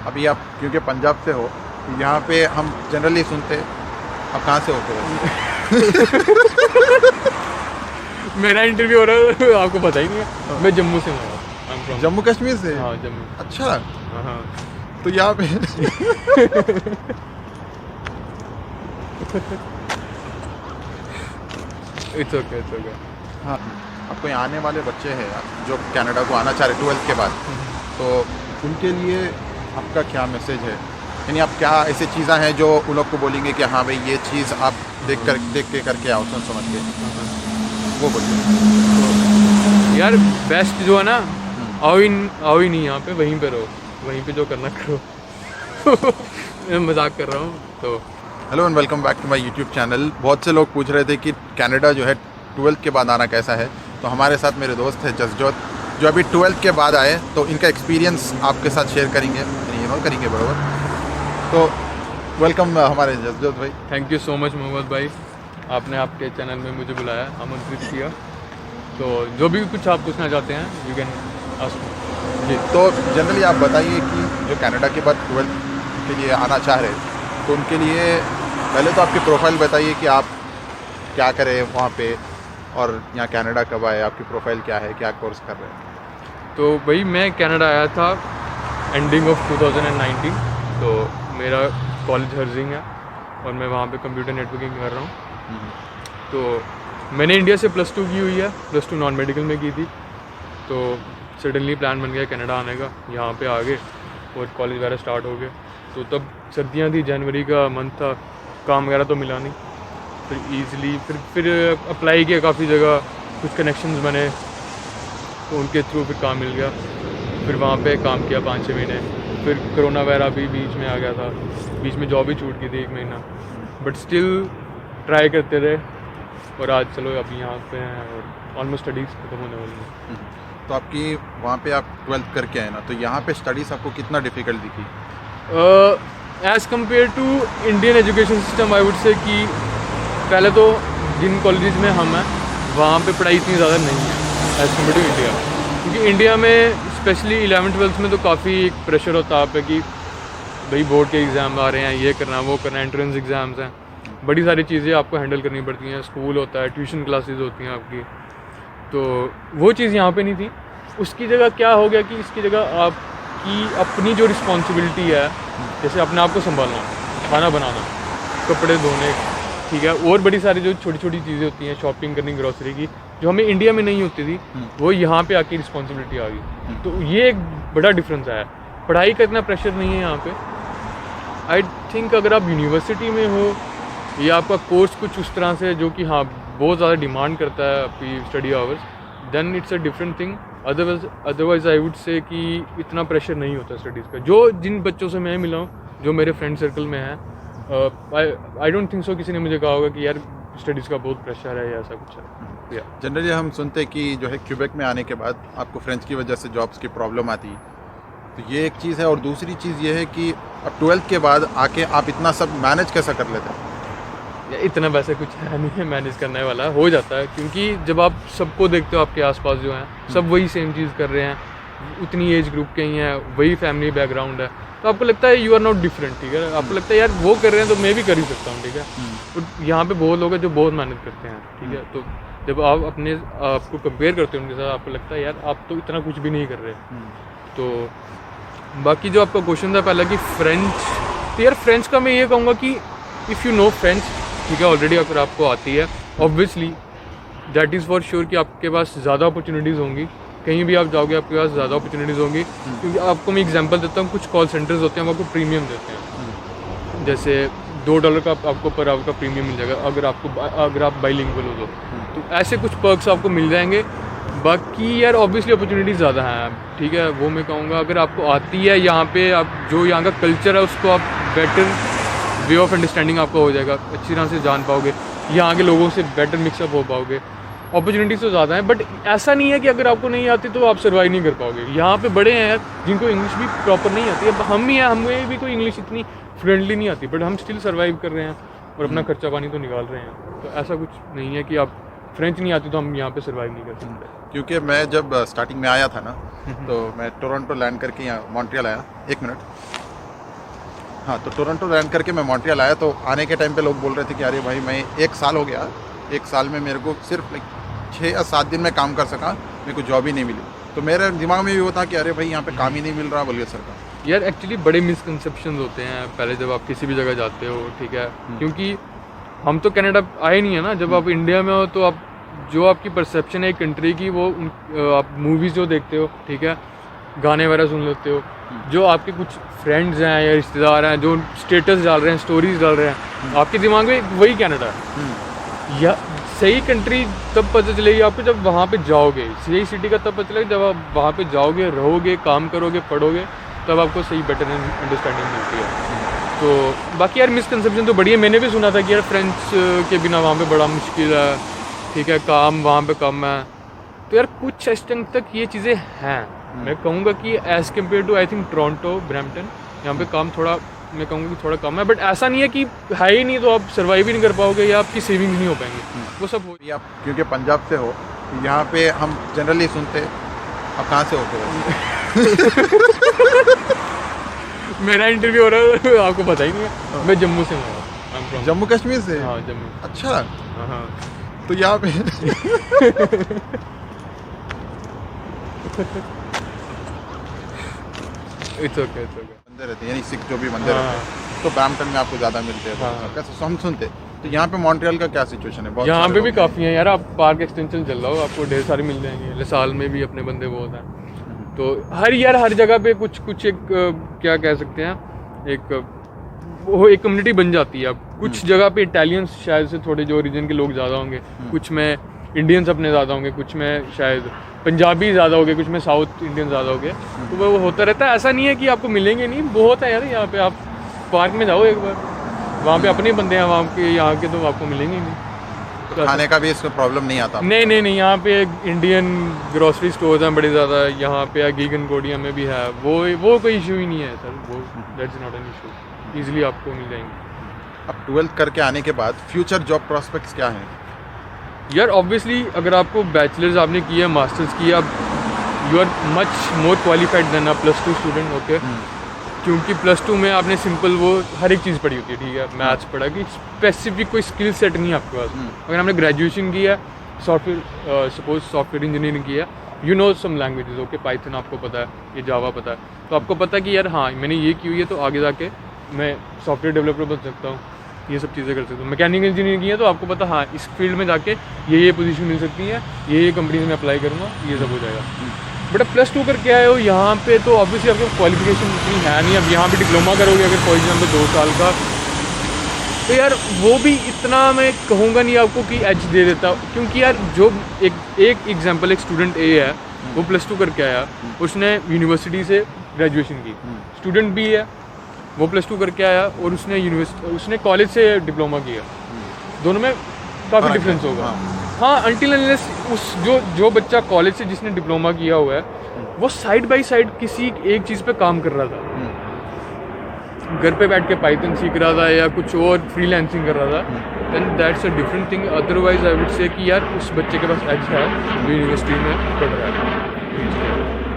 अभी आप क्योंकि पंजाब से हो, यहाँ पे हम जनरली सुनते, आप कहाँ से होते हो? मेरा इंटरव्यू हो रहा है आपको पता ही नहीं है। मैं जम्मू से हूँ। I am from. Jammu Kashmir से? हाँ जम्मू। अच्छा, हाँ हाँ। तो यहाँ पे इट्स ओके इट्स ओके। हाँ, आपको यहाँ आने वाले बच्चे हैं जो कनाडा को आना चाह रहे 12th के बाद, तो उनके लिए आपका क्या मैसेज है? यानी आप क्या ऐसी चीज़ें हैं जो उन लोग को बोलेंगे कि हाँ भाई ये चीज़ आप देख के करके आओ, सोच समझ के, वो बोलिए। यार बेस्ट जो है ना, आओ ही नहीं यहाँ पे, वहीं पे रहो, वहीं पे जो करना करो। मैं मजाक कर रहा हूँ तो। Hello and welcome back to my YouTube channel. बहुत से लोग पूछ रहे थे कि कनाडा जो है 12th के बाद आना कैसा है, तो हमारे साथ मेरे दोस्त हैं जसजोत, जो अभी 12th के बाद आए, तो इनका एक्सपीरियंस आपके साथ शेयर करेंगे, करेंगे बराबर। तो वेलकम हमारे जसजोत भाई। Thank you so much Mohammad भाई, आपने आपके चैनल में मुझे बुलाया, आमंत्रित किया। तो जो भी कुछ आप पूछना चाहते हैं यू कैन आस्क। जी, तो जनरली आप बताइए कि जो कनाडा के बाद 12th के लिए आना चाह रहे हैं, तो उनके लिए पहले तो आपकी प्रोफाइल बताइए कि आप क्या करें वहाँ पे, और यहाँ कनाडा कब आए, आपकी प्रोफाइल क्या है, क्या कोर्स कर रहे हैं? तो भाई मैं कनाडा आया था एंडिंग ऑफ 2019। तो मेरा कॉलेज हर्जिंग है और मैं वहाँ पे कंप्यूटर नेटवर्किंग कर रहा हूँ। तो मैंने इंडिया से +2 की हुई है, +2 नॉन मेडिकल में की थी। तो सडनली प्लान बन गया कनाडा आने का, यहाँ पे आ गए और कॉलेज वगैरह स्टार्ट हो गए। तो तब सर्दियाँ थी, जनवरी का मंथ था, काम वगैरह तो मिला नहीं। फिर ईज़िली फिर अप्लाई किया काफ़ी जगह, कुछ कनेक्शंस बने तो उनके थ्रू फिर काम मिल गया। फिर वहाँ पे काम किया 5-6 महीने। फिर कोरोना वगैरह भी बीच में आ गया था, बीच में जॉब भी छूट गई थी 1 महीना, बट स्टिल ट्राई करते रहे। और आज चलो अभी यहाँ पे हैं और ऑलमोस्ट स्टडीज़ खत्म होने वाली हैं। तो आपकी वहाँ पे आप 12th करके आए ना, तो यहाँ पे स्टडीज़ आपको कितना डिफ़िकल्ट दिखी? As compared to Indian education system I would say कि पहले तो जिन कॉलेज में हम हैं वहाँ पे पढ़ाई इतनी ज़्यादा नहीं है एज़ कम्पेयर टू इंडिया। क्योंकि इंडिया में स्पेशली 11th-12th में तो काफ़ी एक प्रेशर होता है आप पे कि भाई बोर्ड के एग्ज़ाम आ रहे हैं, ये करना वो करना, एंट्रेंस एग्ज़ाम्स हैं, बड़ी सारी चीज़ें आपको हैंडल करनी पड़ती हैं, स्कूल होता है, ट्यूशन क्लासेस होती हैं आपकी। तो वो चीज़ यहाँ पे नहीं थी। उसकी जगह क्या हो गया कि इसकी जगह आपकी अपनी जो रिस्पॉन्सिबिलिटी है, जैसे अपने आप को संभालना, खाना बनाना, कपड़े धोने, ठीक है, और बड़ी सारी जो छोटी छोटी चीज़ें होती हैं, शॉपिंग करनी ग्रॉसरी की, जो हमें इंडिया में नहीं होती थी, वो यहाँ पे आके रिस्पॉन्सिबिलिटी आ गई। तो ये एक बड़ा डिफरेंस आया। पढ़ाई का इतना प्रेशर नहीं है यहाँ पे। आई थिंक अगर आप यूनिवर्सिटी में हो या आपका कोर्स कुछ उस तरह से जो कि हाँ बहुत ज़्यादा डिमांड करता है आपकी study hours, then it's a different thing. Otherwise I would say कि इतना प्रेशर नहीं होता स्टडीज़ का। जो जिन बच्चों से मैं मिला हूँ, जो मेरे फ्रेंड सर्कल में है, आई डोंट थिंक सो किसी ने मुझे कहा होगा कि यार स्टडीज़ का बहुत प्रेशर है या ऐसा कुछ है। जनरली हम सुनते हैं कि जो है क्यूबेक में आने के बाद आपको फ्रेंच की वजह से जॉब्स की प्रॉब्लम आती है, तो ये एक चीज़ है। और दूसरी चीज़ ये है कि अब 12th के बाद आके आप इतना सब मैनेज कैसा कर लेते हैं? या इतना वैसे कुछ है नहीं है मैनेज करने वाला, हो जाता है। क्योंकि जब आप सबको देखते हो आपके आसपास जो हैं सब वही सेम चीज़ कर रहे हैं, उतनी एज ग्रुप के ही हैं, वही फैमिली बैकग्राउंड है, तो आपको लगता है यू आर नॉट डिफरेंट, ठीक है। आपको लगता है यार वो कर रहे हैं तो मैं भी कर ही सकता हूँ, ठीक है। और यहाँ पे बहुत लोग हैं जो बहुत मेहनत करते हैं, ठीक है। तो जब आप अपने आपको कंपेयर करते हो उनके साथ, आपको लगता है यार आप तो इतना कुछ भी नहीं कर रहे। तो बाकी जो आपका क्वेश्चन था पहला कि फ्रेंच, तो यार फ्रेंच का मैं ये कहूँगा कि इफ़ यू नो फ्रेंच, ठीक है, ऑलरेडी अगर आपको आती है, obviously that is for sure कि आपके पास ज़्यादा अपॉर्चुनिटीज़ होंगी, कहीं भी आप जाओगे आपके पास ज़्यादा अपॉर्चुनिटीज़ होंगी। क्योंकि आपको मैं एग्जांपल देता हूँ, कुछ कॉल सेंटर्स होते हैं वो आपको प्रीमियम देते हैं, जैसे $2 का आपको पर आवर का प्रीमियम मिल जाएगा अगर आप बाइलिंगुअल हो तो ऐसे कुछ पर्क्स आपको मिल जाएंगे। बाकी यार ऑब्वियसली अपॉर्चुनिटीज़ ज़्यादा हैं, ठीक है, वो मैं कहूँगा। अगर आपको आती है यहाँ पे, आप जो यहाँ का कल्चर है उसको आप बेटर वे ऑफ अंडरस्टैंडिंग आपका हो जाएगा, अच्छी तरह से जान पाओगे, यहाँ के लोगों से बेटर मिक्सअप हो पाओगे। अपॉर्चुनिटीज़ तो ज़्यादा हैं, बट ऐसा नहीं है कि अगर आपको नहीं आती तो आप सर्वाइव नहीं कर पाओगे। यहाँ पे बड़े हैं यार जिनको इंग्लिश भी प्रॉपर नहीं आती। अब हम ही हैं, हमें भी कोई इंग्लिश इतनी फ्रेंडली नहीं आती, बट हम स्टिल सर्वाइव कर रहे हैं और अपना खर्चा पानी तो निकाल रहे हैं। तो ऐसा कुछ नहीं है कि आप फ्रेंच नहीं आती तो हम यहाँ पे सर्वाइव नहीं कर सकते। क्योंकि मैं जब स्टार्टिंग में आया था ना, तो मैं टोरंटो लैंड करके यहाँ मॉन्ट्रियल आया। एक मिनट। हाँ, तो टोरंटो रैंक करके मैं मॉन्ट्रियल आया, तो आने के टाइम पे लोग बोल रहे थे कि अरे भाई मैं 1 साल हो गया, 1 साल में मेरे को सिर्फ 6 या 7 दिन में काम कर सका, मेरे को जॉब ही नहीं मिली। तो मेरे दिमाग में भी वो था कि अरे भाई यहाँ पे काम ही नहीं मिल रहा बोलिए सरकार। यार एक्चुअली बड़े मिसकंसेप्शन होते हैं पहले जब आप किसी भी जगह जाते हो, ठीक है, क्योंकि हम तो कनाडा आए नहीं है ना, जब आप इंडिया में हो तो आप जो आपकी परसेप्शन है एक कंट्री की, वो आप मूवीज़ जो देखते हो, ठीक है, गाने वगैरह सुन लेते हो, जो आपके कुछ फ्रेंड्स हैं या रिश्तेदार हैं जो स्टेटस डाल रहे हैं, स्टोरीज डाल रहे हैं, आपके दिमाग में वही कनाडा है। या सही कंट्री तब पता चलेगी आपको जब वहाँ पे जाओगे, सही सिटी का तब पता चलेगा जब आप वहाँ पे जाओगे, रहोगे, काम करोगे, पढ़ोगे, तब आपको सही बेटर अंडरस्टैंडिंग मिलती है। तो बाकी यार मिसकंसेप्शन तो बढ़िया, मैंने भी सुना था कि यार फ्रेंड्स के बिना वहाँ पे बड़ा मुश्किल है, ठीक है, काम वहाँ पे कम है। तो यार कुछ एक्सटेंट तक ये चीज़ें हैं। मैं कहूँगा कि as compared to I think Toronto, Brampton, यहाँ पे काम थोड़ा, मैं कहूँगा कि थोड़ा कम है, बट ऐसा नहीं है कि है ही नहीं तो आप सर्वाइव ही नहीं कर पाओगे या आपकी सेविंग्स नहीं हो पाएंगी, वो सब हो। आप क्योंकि पंजाब से हो, यहाँ पे हम जनरली सुनते, आप कहाँ से होते हो? मेरा इंटरव्यू हो रहा है आपको पता ही नहीं है, मैं जम्मू से हूँ। जम्मू कश्मीर से? हाँ, जम्मू। अच्छा, हाँ। तो यहाँ पे इट्स ओके, इट्स ओके। बंदे रहते हैं, यानी सिख जो भी बंदे रहते हाँ। हैं, तो ब्रैम्पटन में आपको ज़्यादा मिलते हैं, हाँ। कैसे हम सुनते। तो यहाँ पे मॉन्ट्रियल का क्या सिचुएशन है? बहुत यहाँ सारे पे भी लोग हैं। काफ़ी हैं यार, आप पार्क एक्सटेंशन चल रहा हो आपको ढेर सारे मिल जाएंगे, लसाल में भी अपने बंदे बहुत हैं। तो हर जगह पे कुछ एक क्या कह सकते हैं, एक कम्युनिटी बन जाती है। अब कुछ जगह पे इटालियंस शायद से थोड़े जो रीजन के लोग ज़्यादा होंगे, कुछ में इंडियंस अपने ज़्यादा होंगे, कुछ में शायद पंजाबी ज़्यादा होंगे, कुछ में साउथ इंडियन ज़्यादा होंगे। तो वो होता रहता है, ऐसा नहीं है कि आपको मिलेंगे नहीं, बहुत है यार यहाँ पे। आप पार्क में जाओ एक बार, वहाँ पे अपने बंदे हैं वहाँ के, यहाँ के तो आपको मिलेंगे ही नहीं। तो खाने का भी इसमें प्रॉब्लम नहीं आता? नहीं, यहाँ पे इंडियन ग्रोसरी स्टोर्स हैं बड़े ज़्यादा, यहाँ पे गीगन कोडिया में भी है, वो कोई इशू ही नहीं है सर, वो that's not an issue, easily आपको मिल जाएंगे। अब 12th करके आने के बाद फ्यूचर जॉब प्रोस्पेक्ट्स क्या हैं? यार ऑब्वियसली अगर आपको बैचलर्स आपने किया, मास्टर्स किया, you are much more qualified than a +2 student, okay. क्योंकि +2 में आपने सिंपल वो हर एक चीज़ पढ़ी होती है, ठीक है, मैथ्स पढ़ा, कि स्पेसिफिक कोई स्किल सेट नहीं है आपके पास। अगर आपने ग्रेजुएशन किया, सॉफ्टवेयर सपोज सॉफ्टवेयर इंजीनियरिंग किया, you know some languages, okay, Python आपको पता है, ये जावा पता है, तो आपको पता है कि यार हाँ मैंने ये की हुई है, तो आगे जाके मैं सॉफ्टवेयर डेवलपर बन सकता हूँ, ये सब चीज़ें कर सकता हूँ। मैकेनिकल इंजीनियरिंग की है तो आपको पता हाँ इस फील्ड में जाके ये पोजीशन मिल सकती है, ये कंपनीज में अप्लाई करूँगा, ये सब हो जाएगा। बट अब +2 करके आए हो यहाँ पे, तो ऑब्वियसली आपको क्वालिफिकेशन इतनी है नहीं। अब यहाँ पे डिप्लोमा करोगे अगर फॉर एग्जाम्पल 2 साल का, तो यार वो भी इतना मैं कहूँगा नहीं आपको कि एज दे देता, क्योंकि यार जो एक एग्जाम्पल एक स्टूडेंट ए है, वो +2 करके आया, उसने यूनिवर्सिटी से ग्रेजुएशन की, स्टूडेंट बी है, वो +2 करके आया और उसने कॉलेज से डिप्लोमा किया, दोनों में काफ़ी डिफरेंस होगा। हाँ, अनटिल अनलेस उस जो बच्चा कॉलेज से जिसने डिप्लोमा किया हुआ है, वो साइड बाय साइड किसी एक चीज़ पे काम कर रहा था, घर पे बैठ के पाइथन सीख रहा था या कुछ और फ्रीलांसिंग कर रहा था, then that's a different thing. Otherwise I would say कि यार उस बच्चे के पास एज है, वो यूनिवर्सिटी में पढ़ रहा है,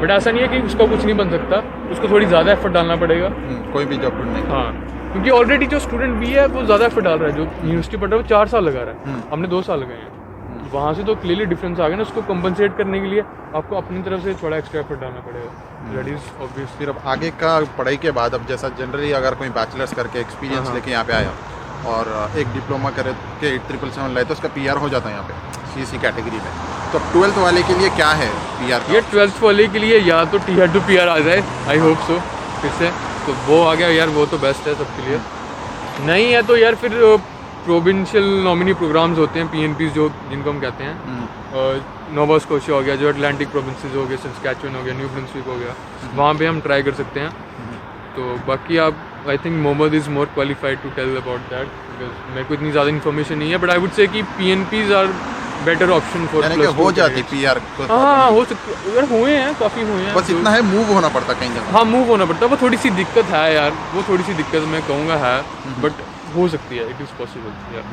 बट ऐसा नहीं है कि उसका कुछ नहीं बन सकता, उसको थोड़ी ज़्यादा एफर्ट डालना पड़ेगा कोई भी जॉब ढूंढने का। हाँ, क्योंकि ऑलरेडी जो स्टूडेंट भी है वो ज़्यादा एफर्ट डाल रहा है, जो यूनिवर्सिटी पढ़ रहा है वो 4 साल लगा रहा है, हमने 2 साल लगाए हैं, वहाँ से तो क्लियरली डिफरेंस आ गया ना। उसको कंपनसेट करने के लिए आपको अपनी तरफ से थोड़ा एक्स्ट्रा एफर्ट डालना पड़ेगा, दैट इज ऑब्वियस। फिर अब आगे का पढ़ाई के बाद, अब जैसा जनरली अगर कोई बैचलर्स करके एक्सपीरियंस लेके यहाँ पे आया और एक डिप्लोमा करे के 777 लाए, तो उसका PR हो जाता है यहाँ पे CC कैटेगरी में। तो 12th वाले के लिए क्या है PR? ये 12th वाले के लिए या तो Tier 2 PR आ जाए, आई होप सो, फिर से तो वो आ गया यार, वो तो बेस्ट है सबके लिए। नहीं है तो यार फिर प्रोविंशियल नॉमिनी प्रोग्राम्स होते हैं, PNPs जो जिनको हम कहते हैं, नोवा स्कोशिया हो गया, जो अटलांटिक प्रोविंसेस हो गए, सस्कैचुअन हो गया, न्यू ब्रंसविक हो गया, वहाँ पे हम ट्राई कर सकते हैं। तो बाकी आप, I think Mohammad is more qualified to tell about that, because मेरे को इतनी ज़्यादा इन्फॉर्मेशन नहीं है, बट आई वुड से कि PNPs are better option for हो जाती PR। हाँ, हो सकती है यार, हुए हैं, काफ़ी हुए हैं, बस इतना है मूव होना पड़ता कहीं जगह। हाँ, मूव होना पड़ता है, वो थोड़ी सी दिक्कत है यार, वो थोड़ी सी दिक्कत मैं कहूँगा है, बट हो सकती है, इट इज़ पॉसिबल यार।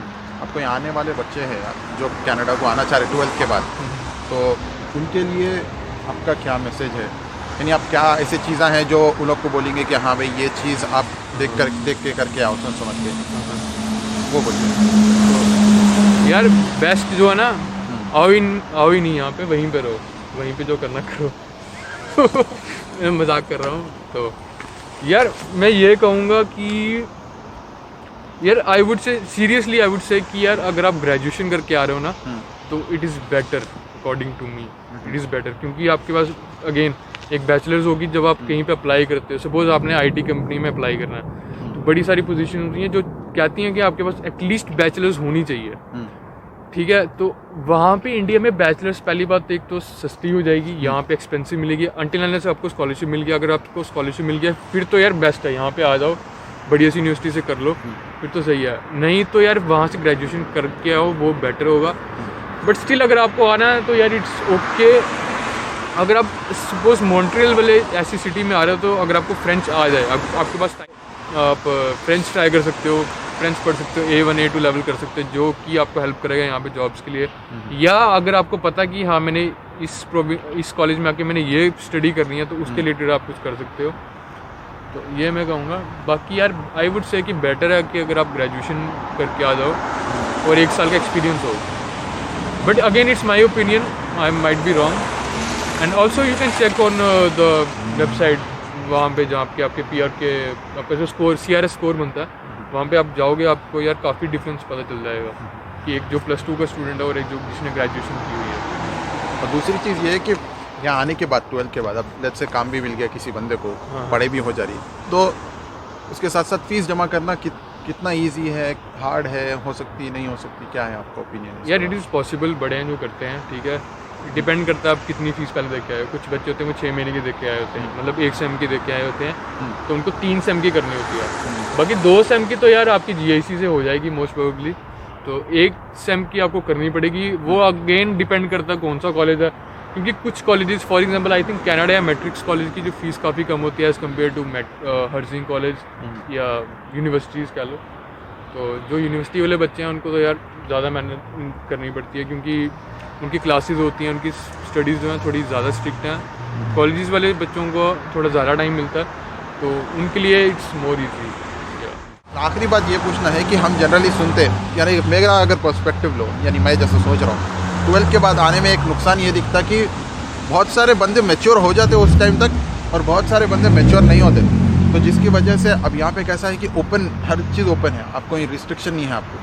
आपको यहाँ आने वाले बच्चे हैं यार जो कनाडा को आना चाह रहे 12th के बाद, तो उनके लिए आपका क्या मैसेज है? यानी आप क्या ऐसी चीज़ें हैं जो उन लोग को बोलेंगे कि हाँ भाई ये चीज़ आप देख के करके आओ, सोच समझ के, वो बोलिए। यार बेस्ट जो है ना, आओ ही नहीं यहाँ पे, वहीं पे रहो, वहीं पे जो करना करो। मैं मजाक कर रहा हूँ। तो यार मैं ये कहूँगा कि यार आई वुड से सीरियसली आई वुड से कि यार अगर आप ग्रेजुएशन करके आ रहे हो ना, तो it is better according to me, it is better, क्योंकि आपके पास अगेन एक बैचलर्स होगी। जब आप कहीं पे अप्लाई करते हो, सपोज आपने आईटी कंपनी में अप्लाई करना है, तो बड़ी सारी पोजीशन होती हैं जो कहती हैं कि आपके पास एटलीस्ट बैचलर्स होनी चाहिए, ठीक है। तो वहाँ पे इंडिया में बैचलर्स पहली बात एक तो सस्ती हो जाएगी, यहाँ पे एक्सपेंसिव मिलेगी अनटिल अनलेस आपको स्कॉलरशिप मिल गया। अगर आपको स्कॉलरशिप मिल गया फिर तो यार बेस्ट है, यहाँ पे आ जाओ, बढ़िया सी यूनिवर्सिटी से कर लो, फिर तो सही है। नहीं तो यार वहाँ से ग्रेजुएशन करके आओ, वो बेटर होगा। बट स्टिल अगर आपको आना है तो यार इट्स ओके। अगर आप सपोज मॉन्ट्रियल वाले ऐसी सिटी में आ रहे हो, तो अगर आपको फ्रेंच आ जाए, आपके पास आप फ्रेंच ट्राई कर सकते हो, फ्रेंच पढ़ सकते हो, A1 A2 लेवल कर सकते हो, जो कि आपको हेल्प करेगा यहाँ पे जॉब्स के लिए। या अगर आपको पता कि हाँ मैंने इस कॉलेज में आके मैंने ये स्टडी करनी है, तो उसके रिलेटेड आप कुछ कर सकते हो। तो ये मैं कहूँगा। बाकी यार आई वुड से कि बेटर है कि अगर आप ग्रेजुएशन करके आ जाओ और 1 साल का एक्सपीरियंस हो। But again it's my opinion, I might be wrong. And also you can check on the website, वहाँ पे जहाँ पे आपके PR के आपका जो स्कोर CRS स्कोर बनता है, वहाँ पे आप जाओगे, आपको यार काफ़ी डिफरेंस पता चल जाएगा कि एक जो +2 का स्टूडेंट है और एक जो जिसने ग्रेजुएशन की हुई है। और दूसरी चीज़ ये है कि यहाँ आने के बाद 12 के बाद अब लेट्स से काम भी मिल गया किसी बंदे को, पढ़ाई भी हो जा रही, तो उसके साथ साथ फीस जमा करना कितना ईजी है, हार्ड है, हो सकती नहीं हो सकती, क्या है आपका ओपिनियन? यार इट इज़ पॉसिबल, बड़े हैं जो करते हैं, ठीक है। डिपेंड करता है आप कितनी फीस पहले दे के आए हो। कुछ बच्चे होते हैं वो 6 महीने की दे के आए होते हैं, मतलब 1 सेम की दे के आए होते हैं, तो उनको 3 सेम की करनी होती है। बाकी 2 सेम की तो यार आपकी GIC से हो जाएगी मोस्ट प्रोबेबली, तो 1 सेम की आपको करनी पड़ेगी। वो अगेन डिपेंड करता है कौन सा कॉलेज है, क्योंकि कुछ colleges for example I think Canada या मैट्रिक्स कॉलेज की जो फीस काफ़ी कम होती है as compared to Herzing college या यूनिवर्सिटीज़ कह लो। तो जो यूनिवर्सिटी वाले बच्चे हैं उनको तो यार ज़्यादा मेहनत करनी पड़ती है, क्योंकि उनकी क्लासेस होती हैं, उनकी स्टडीज़ जो हैं थोड़ी ज़्यादा स्ट्रिक्ट हैं। कॉलेजेस वाले बच्चों को थोड़ा ज़्यादा टाइम मिलता है, तो उनके लिए इट्स मोर ईजी। आखिरी बात ये पूछना है कि हम जनरली सुनते हैं, यानी मेरा अगर पर्सपेक्टिव लो, यानी मैं जैसे सोच रहा हूँ 12 के बाद आने में एक नुकसान ये दिखता कि बहुत सारे बंदे मैच्योर हो जाते उस टाइम तक, और बहुत सारे बंदे मैच्योर नहीं होते, तो जिसकी वजह से अब यहाँ पे कैसा है कि ओपन, हर चीज़ ओपन है, आपको कोई रिस्ट्रिक्शन नहीं है आपको,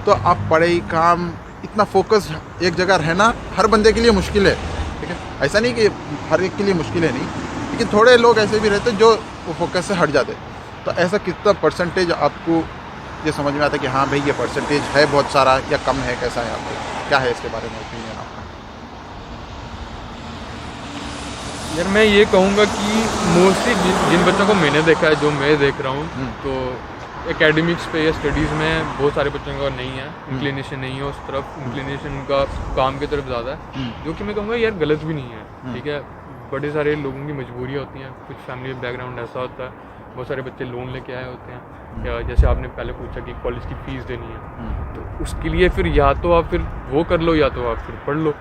तो आप पढ़ाई काम इतना फोकस एक जगह रहना हर बंदे के लिए मुश्किल है, ठीक है। ऐसा नहीं कि हर एक के लिए मुश्किल है नहीं, लेकिन थोड़े लोग ऐसे भी रहते जो वो फोकस से हट जाते। तो ऐसा कितना परसेंटेज आपको ये समझ में आता है कि हाँ भाई ये परसेंटेज है बहुत सारा या कम है, कैसा है आपको, क्या है इसके बारे में ओपिनियन आपका? यार मैं ये कहूँगा कि मोस्टली जिन बच्चों को मैंने देखा है, जो मैं देख रहा हूँ, तो एकेडमिक्स पे या स्टडीज़ में बहुत सारे बच्चों का नहीं है, इंक्लिनेशन नहीं है उस तरफ, इंक्लिनेशन उनका काम की तरफ ज़्यादा है, जो कि मैं कहूँगा यार गलत भी नहीं है, ठीक है। बड़े सारे लोगों की मजबूरियाँ होती हैं, कुछ फैमिली बैकग्राउंड ऐसा होता है, बहुत सारे बच्चे लोन लेके आए होते हैं, या जैसे आपने पहले पूछा कि कॉलेज की फ़ीस देनी है, तो उसके लिए फिर या तो आप फिर वो कर लो या तो आप फिर पढ़ लो।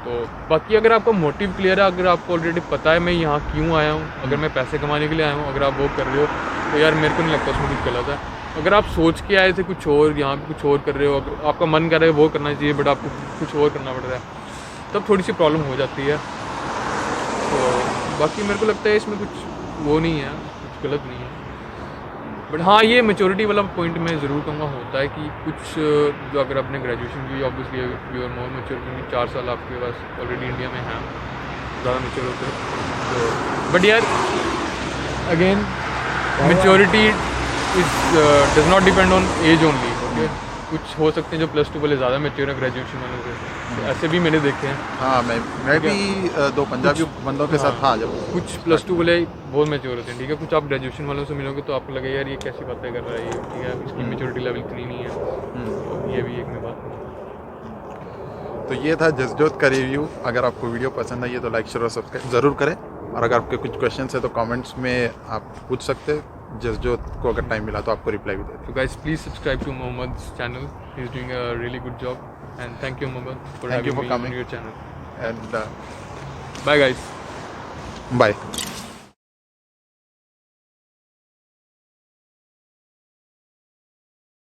तो बाकी अगर आपका मोटिव क्लियर है, अगर आपको ऑलरेडी पता है मैं यहाँ क्यों आया हूँ, अगर मैं पैसे कमाने के लिए आया हूँ, अगर आप वो कर रहे हो, तो यार मेरे को नहीं लगता उसमें कुछ गलत है। अगर आप सोच के आए थे कुछ और, यहाँ पे कुछ और कर रहे हो, अगर आपका मन कर रहा है वो करना चाहिए, बट आपको कुछ और करना पड़ रहा है, तब थोड़ी सी प्रॉब्लम हो जाती है। तो बाकी मेरे को लगता है इसमें कुछ वो नहीं है, कुछ गलत नहीं है। बट हाँ, ये मेच्योरिटी वाला पॉइंट मैं ज़रूर कहूँगा होता है कि कुछ जो अगर आपने ग्रेजुएशन की, obviously you are more mature, क्योंकि 4 साल आपके पास ऑलरेडी इंडिया में हैं, ज़्यादा मेच्योर होते हैं। तो बट यार again maturity does not depend on age only, okay. कुछ हो सकते हैं जो +2 वाले ज़्यादा मेच्योर हैं ग्रेजुएशन वालों से, तो ऐसे भी मैंने देखे हैं। हाँ, मैं भी 2 पंजाबी बंदों के साथ था, जब कुछ +2 वाले बहुत मेच्योर होते हैं, ठीक है। कुछ आप ग्रेजुएशन वालों से मिलोगे तो आपको लगे यार ये कैसी बातें कर रहा है ये, ठीक है, इसकी मेच्योरिटी लेवल इतनी नहीं है। तो ये भी एक मैं बात। तो ये था जसजोत का रिव्यू। अगर आपको वीडियो पसंद आई है तो लाइक शेयर और सब्सक्राइब ज़रूर करें, और अगर आपके कुछ क्वेश्चन है तो कमेंट्स में आप पूछ सकते हैं। जसजोत को अगर टाइम मिला तो आपको रिप्लाई भी देते हैं। So guys, please subscribe to Mohammad's channel. He's doing a really good job, and thank you Mohammad for Thank you having for me coming. on your channel. And Bye guys. Bye.